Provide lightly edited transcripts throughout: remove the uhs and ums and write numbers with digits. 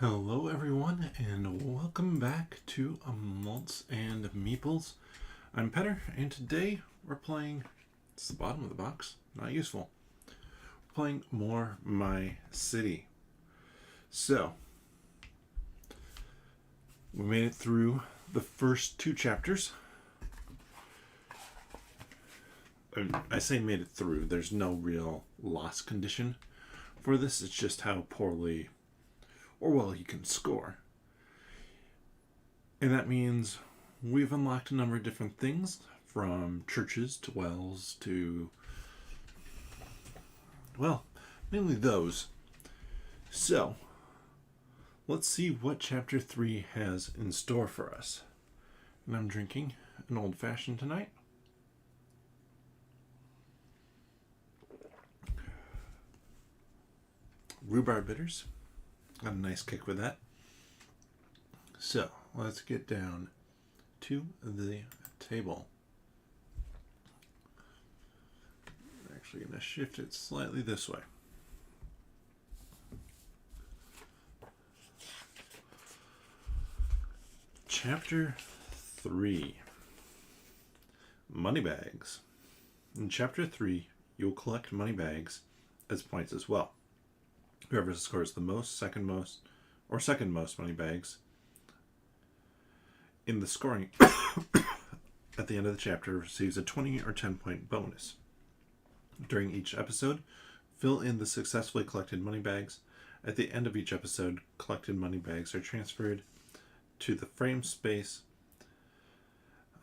Hello everyone and welcome back to Malts and Meeples. I'm Petter and today we're playing, it's the bottom of the box, not useful. We're playing more My City. So, we made it through the first two chapters. I say made it through, there's no real loss condition for this, it's just how poorly or well you can score. And that means we've unlocked a number of different things, from churches to wells to, well, mainly those. So, let's see what Chapter 3 has in store for us. And I'm drinking an old-fashioned tonight. Rhubarb bitters. Got a nice kick with that. So, let's get down to the table. I'm actually going to shift it slightly this way. Chapter 3. Moneybags. In Chapter 3, you'll collect money bags as points as well. Whoever scores the most, second most money bags in the scoring at the end of the chapter receives a 20 or 10 point bonus. During each episode, fill in the successfully collected money bags. At the end of each episode, collected money bags are transferred to the frame space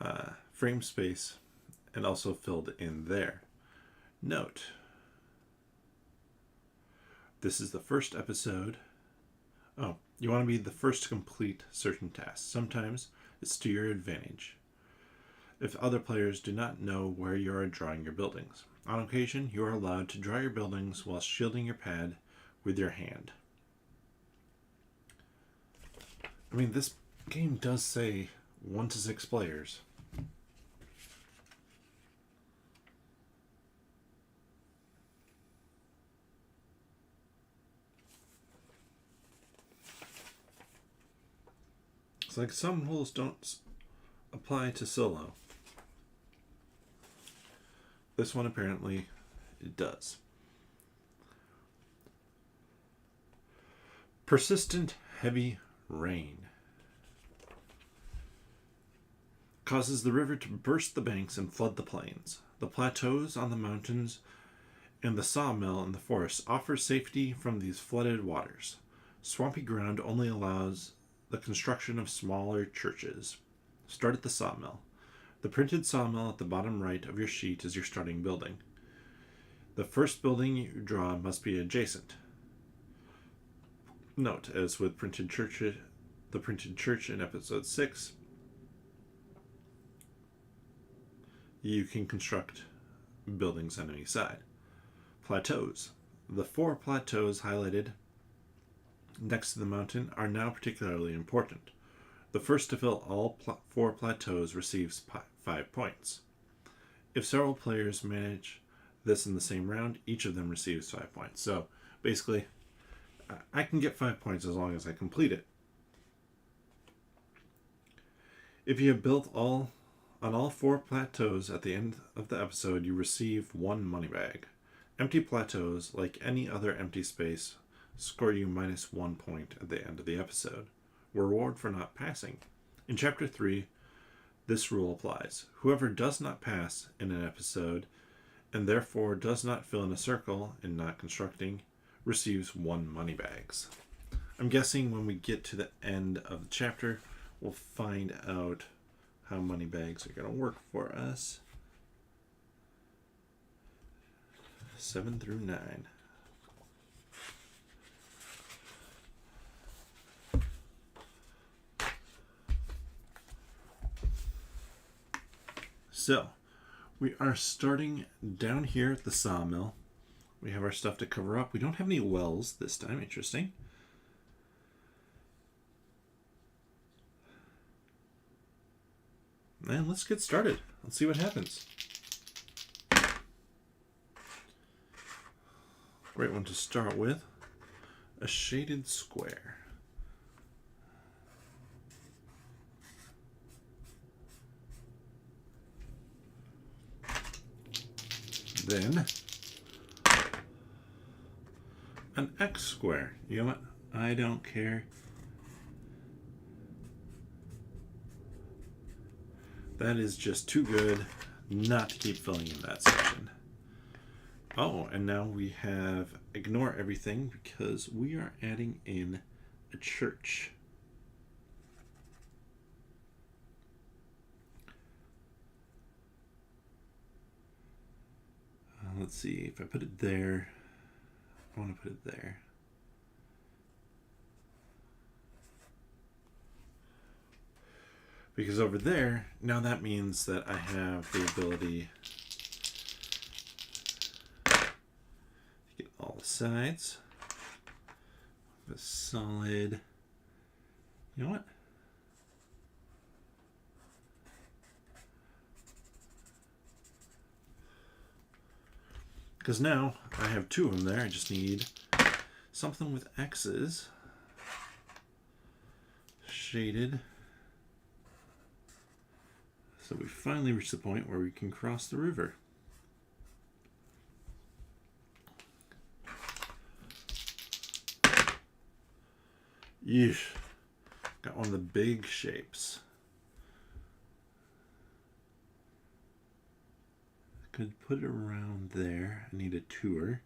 and also filled in there. Note: this is the first episode. Oh, you want to be the first to complete certain tasks. Sometimes it's to your advantage if other players do not know where you are drawing your buildings. On occasion, you are allowed to draw your buildings while shielding your pad with your hand. I mean, this game does say 1 to 6 players. It's like some rules don't apply to solo. This one apparently it does. Persistent heavy rain causes the river to burst the banks and flood the plains. The plateaus on the mountains and the sawmill in the forest offer safety from these flooded waters. Swampy ground only allows the construction of smaller churches. Start at the sawmill. The printed sawmill at the bottom right of your sheet is your starting building. The first building you draw must be adjacent. Note, as with the printed church in episode 6, you can construct buildings on any side. Plateaus. The 4 plateaus highlighted next to the mountain are now particularly important. The first to fill all 4 plateaus receives 5 points. If several players manage this in the same round, each of them receives 5 points. So basically, I can get 5 points as long as I complete it. If you have built on all 4 plateaus at the end of the episode, you receive 1 money bag. Empty plateaus, like any other empty space, score you -1 point at the end of the episode. Reward for not passing. In Chapter 3, this rule applies. Whoever does not pass in an episode, and therefore does not fill in a circle in not constructing, receives 1 money bags. I'm guessing when we get to the end of the chapter, we'll find out how money bags are going to work for us. 7 through 9. So, we are starting down here at the sawmill. We have our stuff to cover up. We don't have any wells this time. Interesting. And let's get started. Let's see what happens. Great one to start with. A shaded square. Then an X square. You know what? I don't care. That is just too good not to keep filling in that section. Oh, and now we have ignore everything because we are adding in a church. Let's see, if I put it there, I want to put it there. Because over there, now that means that I have the ability to get all the sides. A solid, you know what? Because now I have two of them there. I just need something with X's. Shaded. So we finally reached the point where we can cross the river. Yeesh. Got one of the big shapes. Could put it around there. I need a tour.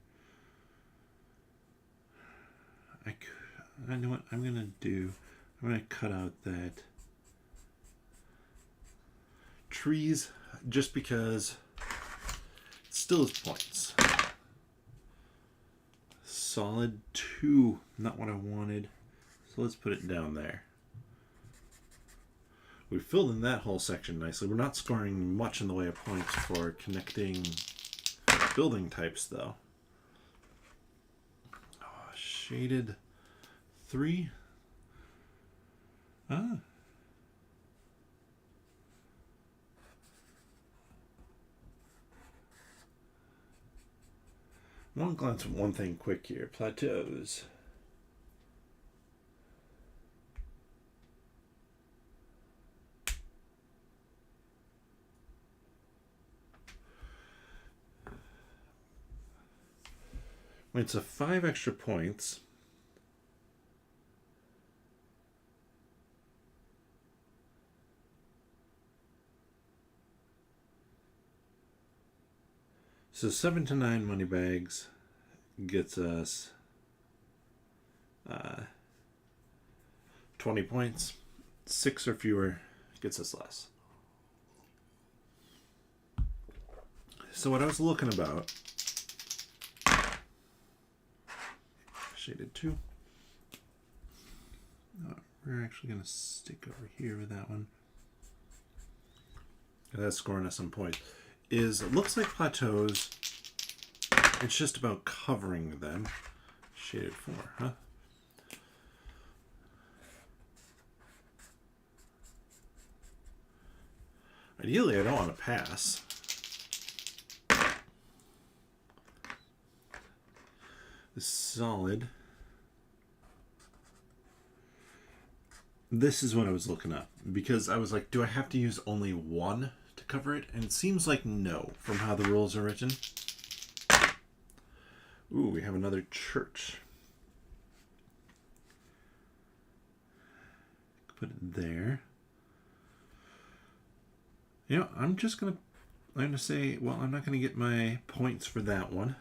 I know what I'm gonna do. I'm gonna cut out that trees just because it still has points. Solid 2, not what I wanted. So let's put it down there. We filled in that whole section nicely. We're not scoring much in the way of points for connecting building types, though. Oh, shaded 3. I want to glance at one thing quick here. Plateaus. It's a 5 extra points. So 7 to 9 money bags gets us 20 points. 6 or fewer gets us less. So what I was looking about, shaded 2. We're actually going to stick over here with that one. That's scoring us some points. It looks like plateaus, it's just about covering them. Shaded 4, huh? Ideally, I don't want to pass. This solid. This is what I was looking up because I was like, do I have to use only one to cover it? And it seems like no from how the rules are written. Ooh, we have another church. Put it there. You know, I'm gonna say, well, I'm not gonna get my points for that one.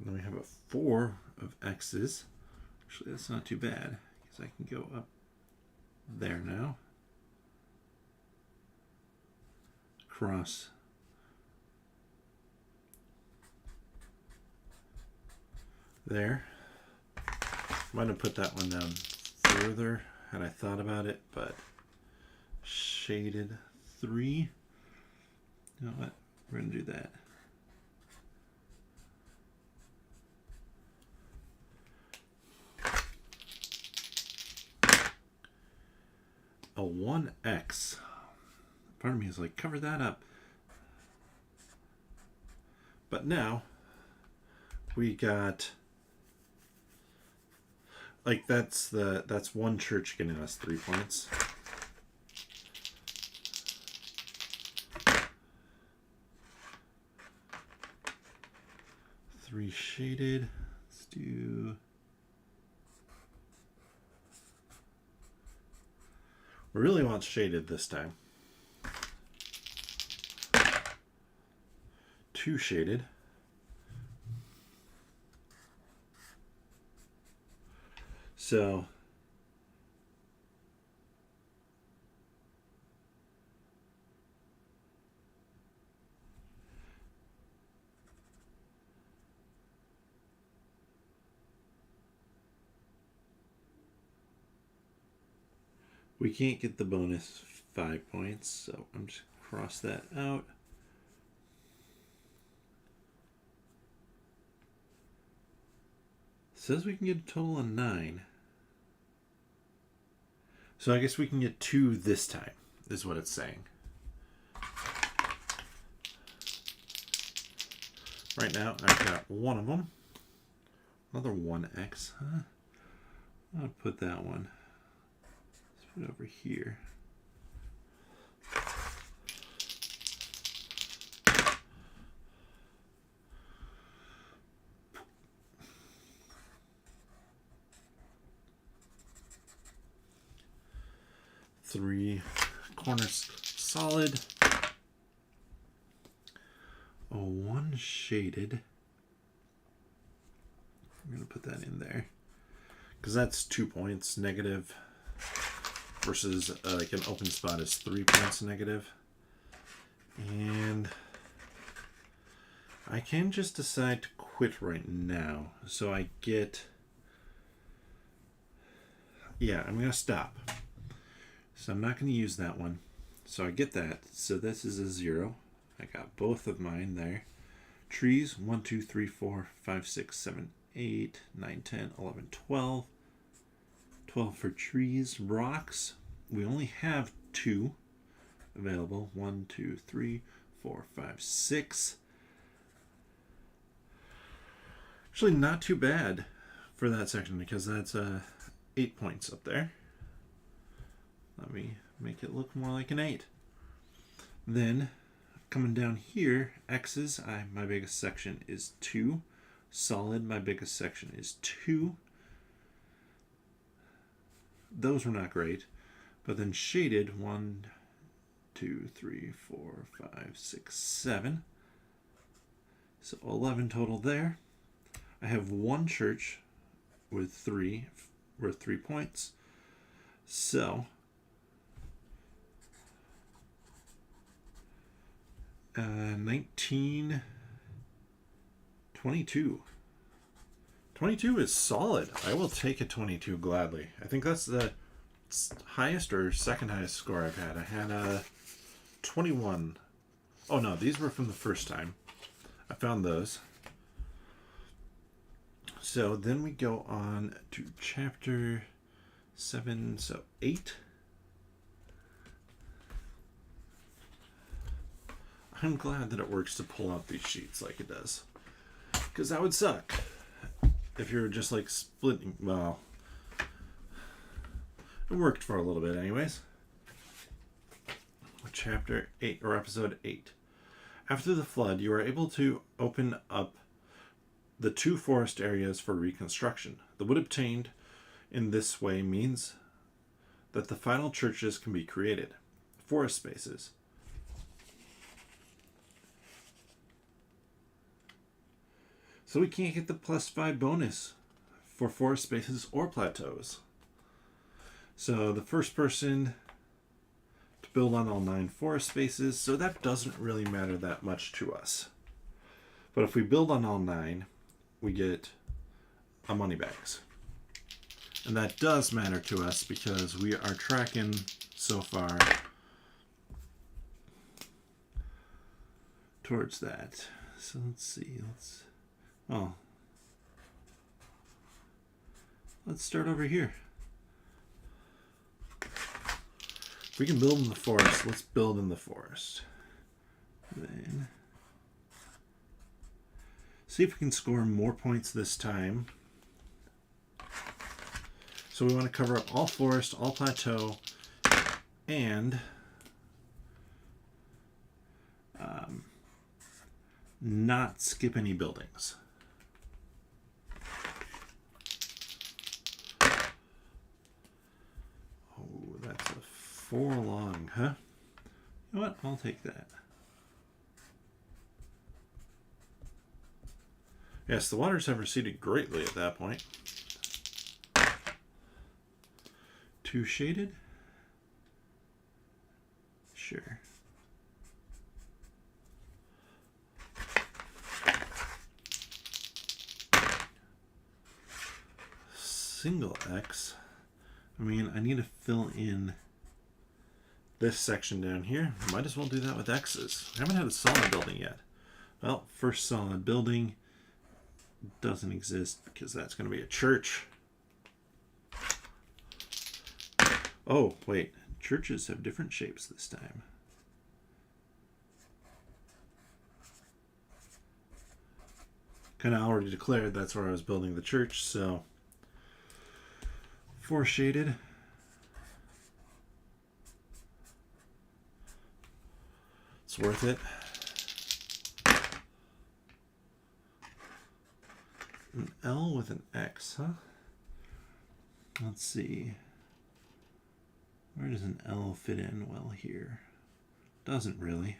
Then we have a 4 of X's. Actually, that's not too bad because I can go up there now. Cross. There. Might have put that one down further had I thought about it, but shaded 3. You know what? We're going to do that. A 1X. Part of me is like, cover that up. But now we got, like, that's one church getting us 3 points. 3 shaded. Let's do... We really want shaded this time. 2 shaded. So we can't get the bonus 5 points, so I'm just gonna cross that out. It says we can get a total of 9. So I guess we can get 2 this time, is what it's saying. Right now, I've got 1 of them. Another 1x, huh? I'll put that one. Let's put it over here. Three corners solid. Oh, 1 shaded. I'm going to put that in there because that's 2 points negative versus like an open spot is 3 points negative. And I can just decide to quit right now. So I get, yeah, I'm going to stop. So I'm not going to use that one. So I get that. So this is a 0. I got both of mine there. Trees, 1, 2, 3, 4, 5, 6, 7, 8, 9, 10, 11, 12. 12 for trees. Rocks, we only have 2 available. 1, 2, 3, 4, 5, 6. Actually, not too bad for that section because that's 8 points up there. Let me make it look more like an 8. Then, coming down here, X's, my biggest section is 2. Solid, my biggest section is 2. Those were not great. But then shaded, 1, 2, 3, 4, 5, 6, 7. So 11 total there. I have 1 church with 3, worth 3 points. So 19, 22. 22 is solid. I will take a 22 gladly. I think that's the highest or second highest score I've had. I had a 21. Oh no, these were from the first time. I found those. So then we go on to chapter 7, so 8. I'm glad that it works to pull out these sheets like it does. Because that would suck if you're just like splitting. Well, it worked for a little bit anyways. Chapter 8, or episode 8. After the flood, you are able to open up the 2 forest areas for reconstruction. The wood obtained in this way means that the final churches can be created. Forest spaces. So we can't get the +5 bonus for forest spaces or plateaus. So the first person to build on all 9 forest spaces, so that doesn't really matter that much to us. But if we build on all 9, we get a money bags. And that does matter to us because we are tracking so far towards that. So let's see. Let's start over here. If we can build in the forest, let's build in the forest. Then see if we can score more points this time. So we want to cover up all forest, all plateau, and not skip any buildings. 4 long, huh? You know what? I'll take that. Yes, the waters have receded greatly at that point. 2 shaded? Sure. Single X. I mean, I need to fill in this section down here. Might as well do that with X's. I haven't had a solid building yet. Well, first solid building doesn't exist because that's going to be a church. Oh, wait. Churches have different shapes this time. Kind of already declared that's where I was building the church, so 4 shaded. It's worth it. An L with an X, huh? Let's see. Where does an L fit in? Well, here. Doesn't really.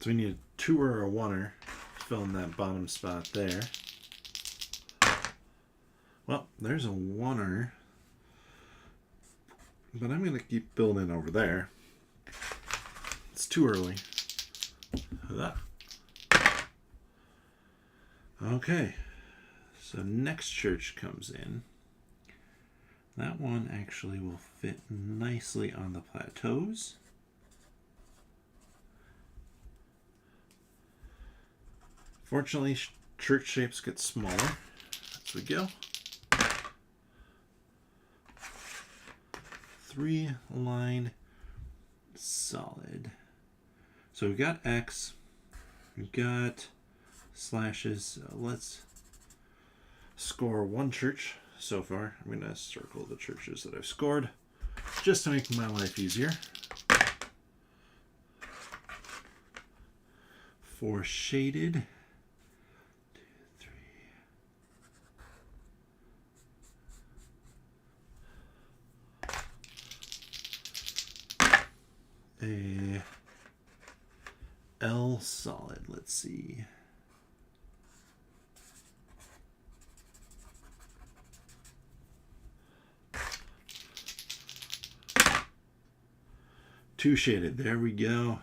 So we need a 2 or a 1er to fill in that bottom spot there. Well, there's a 1er. But I'm going to keep building over there. It's too early. Okay. So next church comes in. That one actually will fit nicely on the plateaus. Fortunately, church shapes get smaller as we go. 3 line solid. So we've got X, we've got slashes. Let's score 1 church so far. I'm going to circle the churches that I've scored just to make my life easier. 4 shaded. 2, 3. A L solid. Let's see. Two shaded. There we go.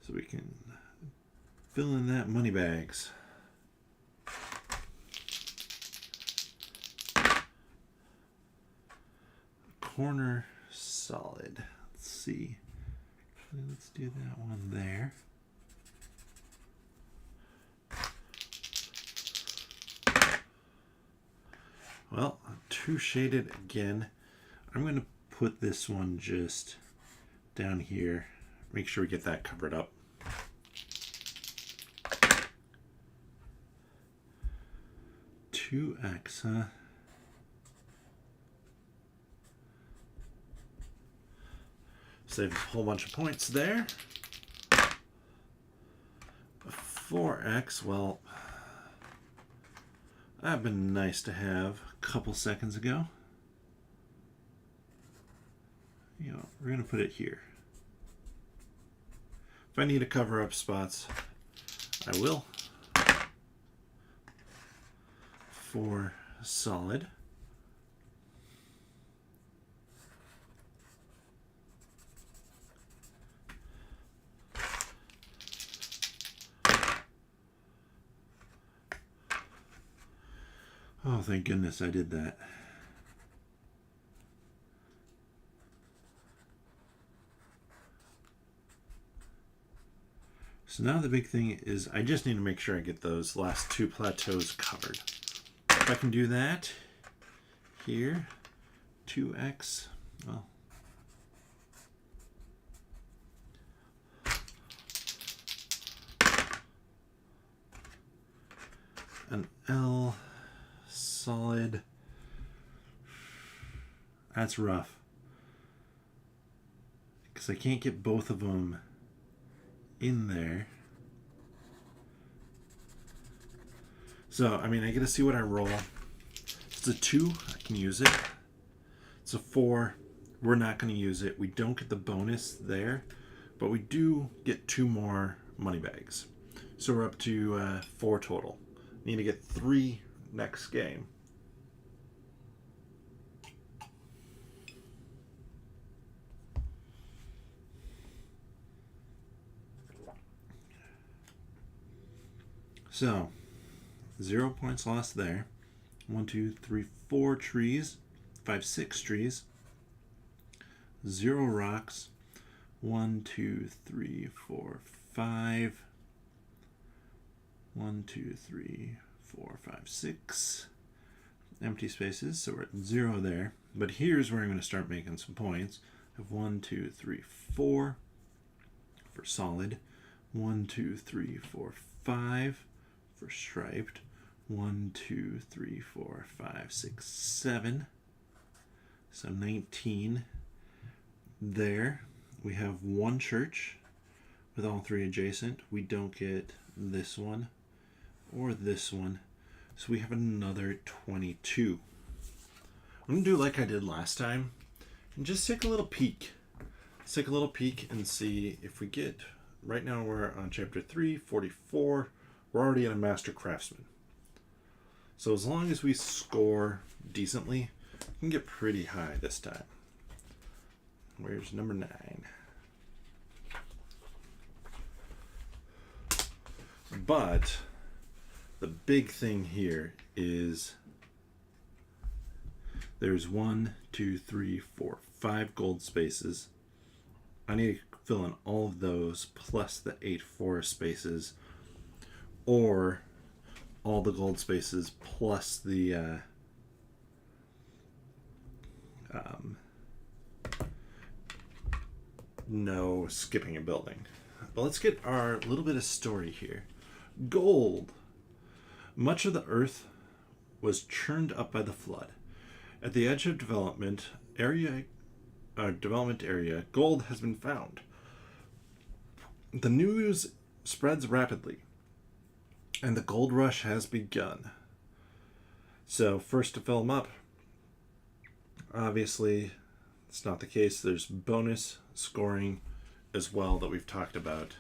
So we can fill in that money bags. Corner solid. Let's see. Let's do that one there. Well, 2 shaded again. I'm going to put this one just down here. Make sure we get that covered up. Two X, huh? Save a whole bunch of points there. 4X, well, that'd been nice to have a couple seconds ago. You know, we're going to put it here. If I need to cover up spots, I will. 4 solid. Oh, thank goodness I did that. So now the big thing is I just need to make sure I get those last 2 plateaus covered. If I can do that here, 2X, well, an L solid. That's rough because I can't get both of them in there. So, I mean, I get to see what I roll. It's a 2, I can use it. It's a 4, we're not going to use it. We don't get the bonus there, but we do get 2 more money bags. So we're up to 4 total. Need to get 3 next game. So, 0 points lost there. 1, 2, 3, 4 trees. 5, 6 trees. 0 rocks. 1, 2, 3, 4, 5. 1, 2, 3, 4, 5, 6. Empty spaces, so we're at 0 there. But here's where I'm going to start making some points. I have 1, 2, 3, 4 for solid. 1, 2, 3, 4, 5 for striped. 1, 2, 3, 4, 5, 6, 7. So 19 there. We have 1 church with all 3 adjacent. We don't get this one or this one. So we have another 22. I'm going to do like I did last time and just take a little peek. Let's take a little peek and see if we get, right now we're on chapter 3, 44. We're already in a master craftsman. So as long as we score decently, we can get pretty high this time. Where's number 9? But the big thing here is there's 1, 2, 3, 4, 5 gold spaces. I need to fill in all of those plus the 8 forest spaces, or all the gold spaces plus the no skipping a building. But let's get our little bit of story here. Gold. Much of the earth was churned up by the flood. At the edge of development area, gold has been found. The news spreads rapidly, and the gold rush has begun. So first to fill them up, obviously it's not the case. There's bonus scoring as well that we've talked about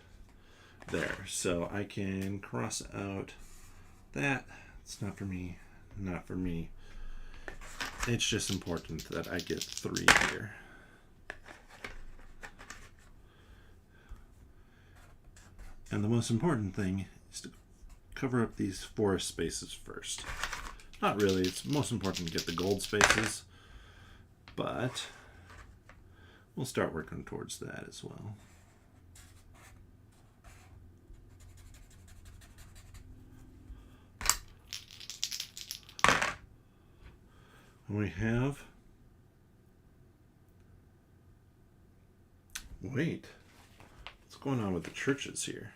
there. So I can cross out that. It's not for me, not for me. It's just important that I get 3 here. And the most important thing is to cover up these forest spaces first. Not really, it's most important to get the gold spaces, but we'll start working towards that as well. We have, wait, what's going on with the churches here?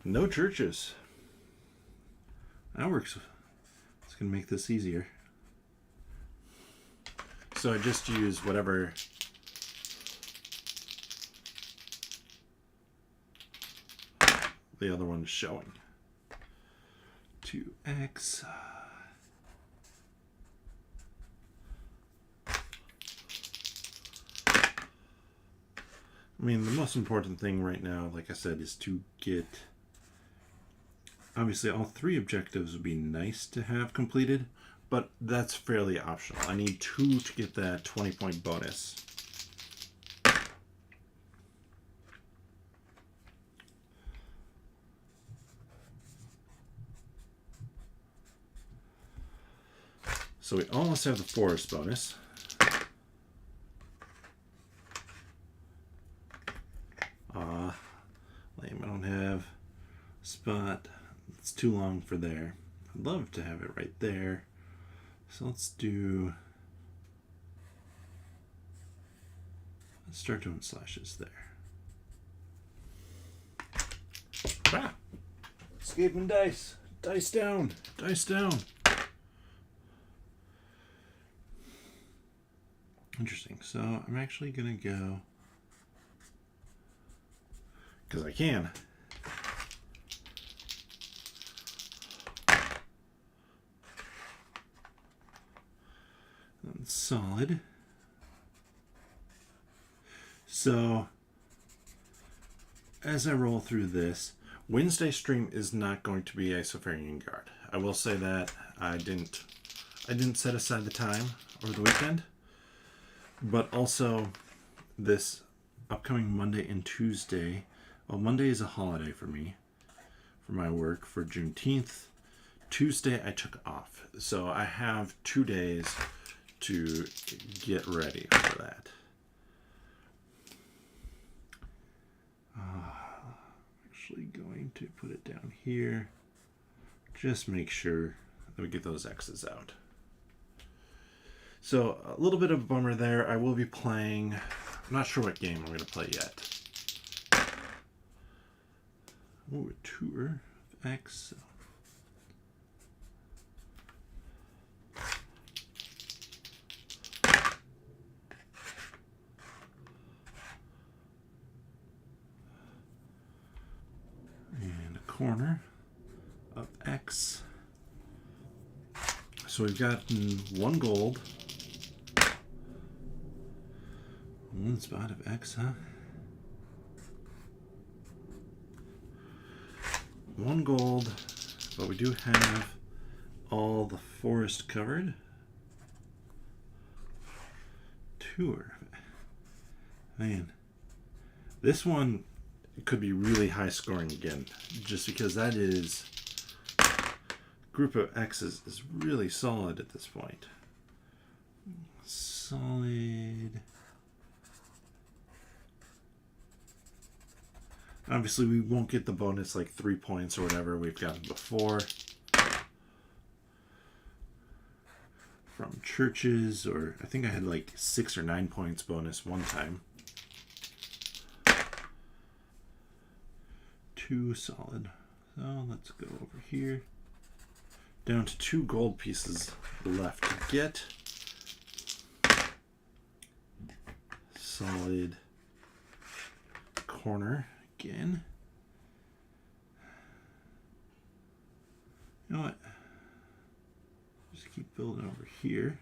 No churches. That works. It's going to make this easier. So I just use whatever the other one is showing. 2x. I mean, the most important thing right now, like I said, is to get... Obviously, all 3 objectives would be nice to have completed, but that's fairly optional. I need 2 to get that 20-point bonus. So we almost have the forest bonus. Lame, I don't have a spot. It's too long for there. I'd love to have it right there. So let's start doing slashes there. Ah! Escaping dice. Dice down. Dice down. Interesting. So I'm actually going to go, because I can. Solid. So as I roll through this, Wednesday stream is not going to be Isofarian Guard. I will say that I didn't set aside the time over the weekend, but also this upcoming Monday and Tuesday. Well, Monday is a holiday for me, for my work, for Juneteenth. Tuesday I took off, so I have 2 days to get ready for that. Actually going to put it down here. Just make sure that we get those X's out. So a little bit of a bummer there. I will be playing, I'm not sure what game I'm going to play yet. Oh, a tour of X. And a corner of X. So we've gotten 1 gold. 1 spot of X, huh? 1 gold, but we do have all the forest covered. Tour. Man, this one could be really high scoring again, just because that is, group of X's is really solid at this point. Solid. Obviously, we won't get the bonus like 3 points or whatever we've gotten before from churches, or I think I had like 6 or 9 points bonus one time. 2 solid. So let's go over here. Down to 2 gold pieces left to get. Solid corner again. You know what? Just keep building over here.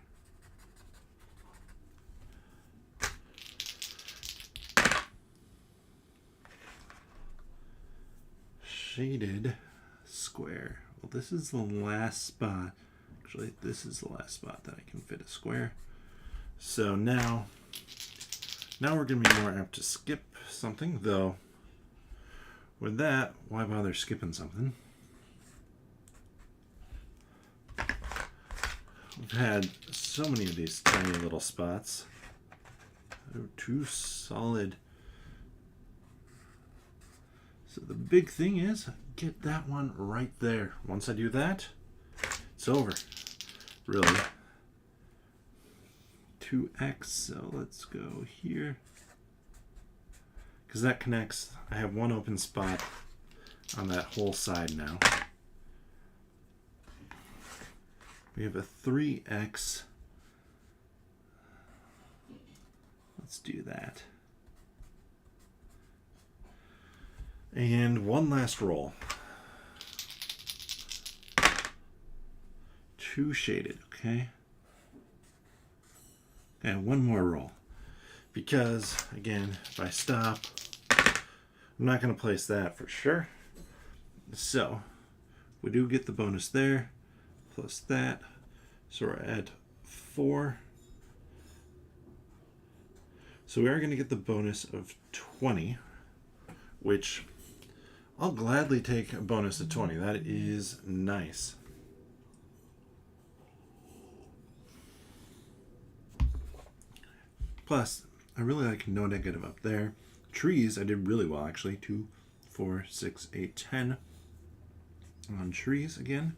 Shaded square. Well, this is the last spot. Actually, this is the last spot that I can fit a square. So now we're going to be more apt to skip something, though. With that, why bother skipping something? We've had so many of these tiny little spots. They're 2 solid. So the big thing is get that one right there. Once I do that, it's over. Really. 2x, so let's go here. Because that connects, I have 1 open spot on that whole side now. We have a 3x. Let's do that. And 1 last roll. 2 shaded, okay? And 1 more roll. Because, again, if I stop, I'm not going to place that for sure. So, we do get the bonus there, plus that. So we're at 4. So we are going to get the bonus of 20, which I'll gladly take a bonus of 20. That is nice. Plus, I really like no negative up there. Trees, I did really well actually. 2, 4, 6, 8, 10 on trees again.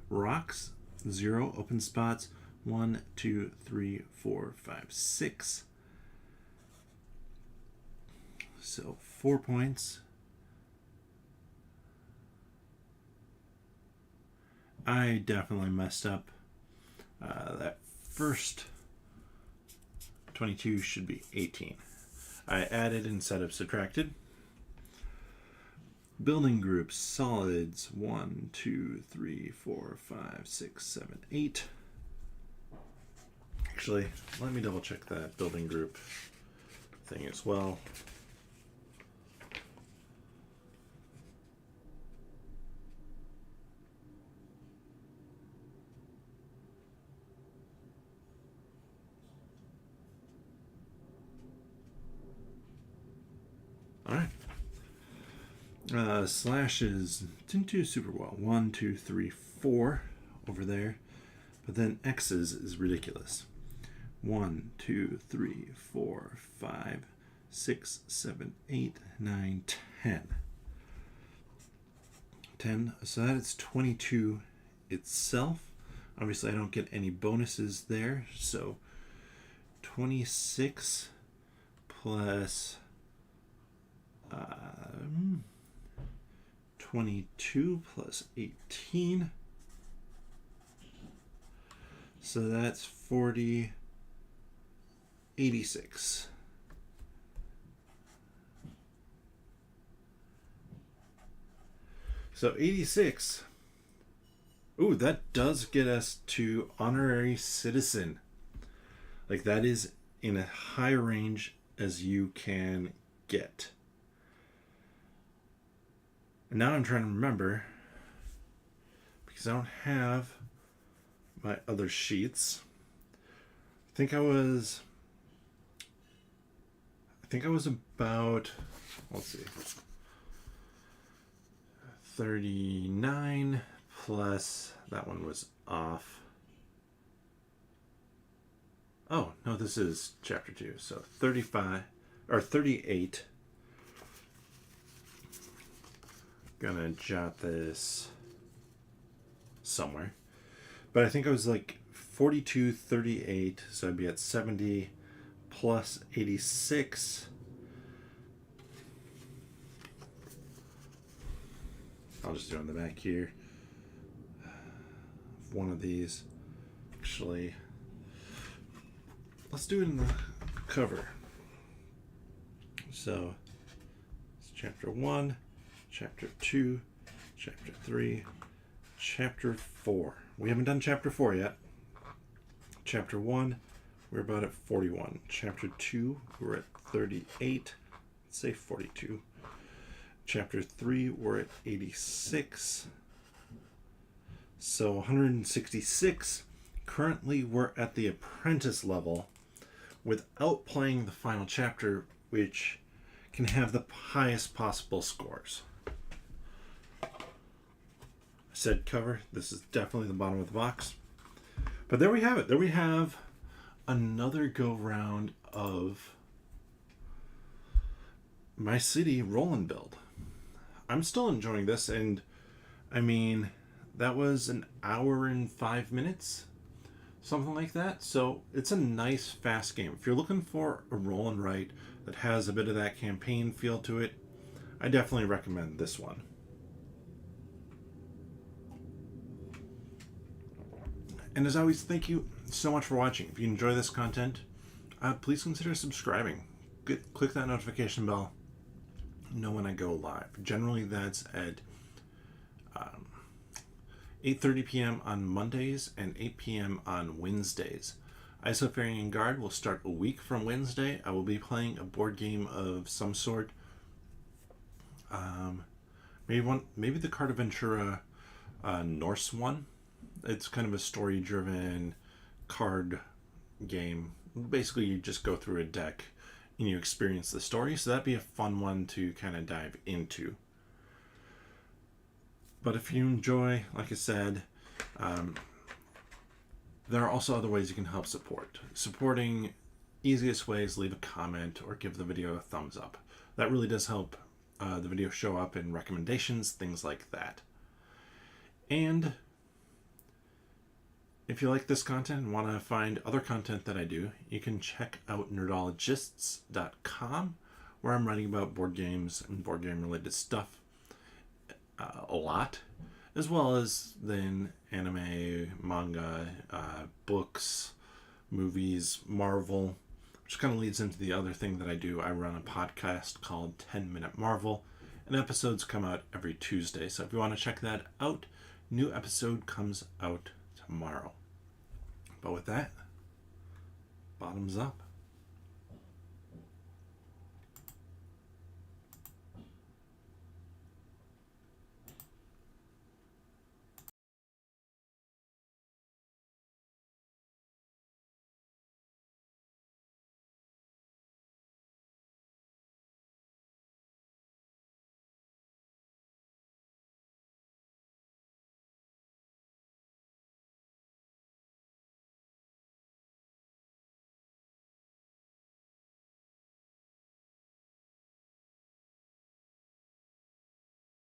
Rocks, 0. Open spots, 1, 2, 3, 4, 5, 6. So 4 points. I definitely messed up that first 22 should be 18. I added instead of subtracted. Building groups, solids, 1, 2, 3, 4, 5, 6, 7, 8. Actually, let me double check that building group thing as well. All right. Slashes didn't do super well. 1, 2, 3, 4 over there. But then X's is ridiculous. 1, 2, 3, 4, 5, 6, 7, 8, 9, 10. 10. So that is 22 itself. Obviously, I don't get any bonuses there. So 26 plus 22 plus 18. So that's 40, 86. So 86. Ooh, that does get us to honorary citizen. Like, that is in a high range as you can get. And now I'm trying to remember, because I don't have my other sheets. I think I was about, let's see, 39 plus, that one was off. Oh, no, this is chapter 2. So 35 or 38. Gonna jot this somewhere. But I think I was like 42, 38. So I'd be at 70 plus 86. I'll just do it on the back here. One of these. Actually, let's do it in the cover. So it's chapter 1, chapter 2, chapter 3, chapter 4. We haven't done chapter 4 yet. Chapter 1, we're about at 41. Chapter 2, we're at 38. Let's say 42. Chapter 3, we're at 86. So 166. Currently, we're at the apprentice level without playing the final chapter, which can have the highest possible scores. I said cover. This is definitely the bottom of the box. But there we have it. There we have another go round of my city roll and build. I'm still enjoying this, and I mean, that was an hour and 5 minutes, something like that. So it's a nice, fast game. If you're looking for a roll and write that has a bit of that campaign feel to it, I definitely recommend this one. And as always, thank you so much for watching. If you enjoy this content, please consider subscribing. Click that notification bell. Know when I go live. Generally, that's at 8:30 p.m. on Mondays and 8 p.m. on Wednesdays. Isofarian Guard will start a week from Wednesday. I will be playing a board game of some sort. Maybe the Cartaventura Norse one. It's kind of a story-driven card game. Basically, you just go through a deck and you experience the story. So that'd be a fun one to kind of dive into. But if you enjoy, like I said, there are also other ways you can help support. Supporting, easiest ways, leave a comment or give the video a thumbs up. That really does help the video show up in recommendations, things like that. And if you like this content and want to find other content that I do, you can check out nerdologists.com, where I'm writing about board games and board game related stuff a lot, as well as then anime, manga, books, movies, Marvel. which kind of leads into the other thing that I do. I run a podcast called 10 Minute Marvel, and episodes come out every Tuesday. So if you want to check that out, new episode comes out tomorrow. But with that, bottoms up.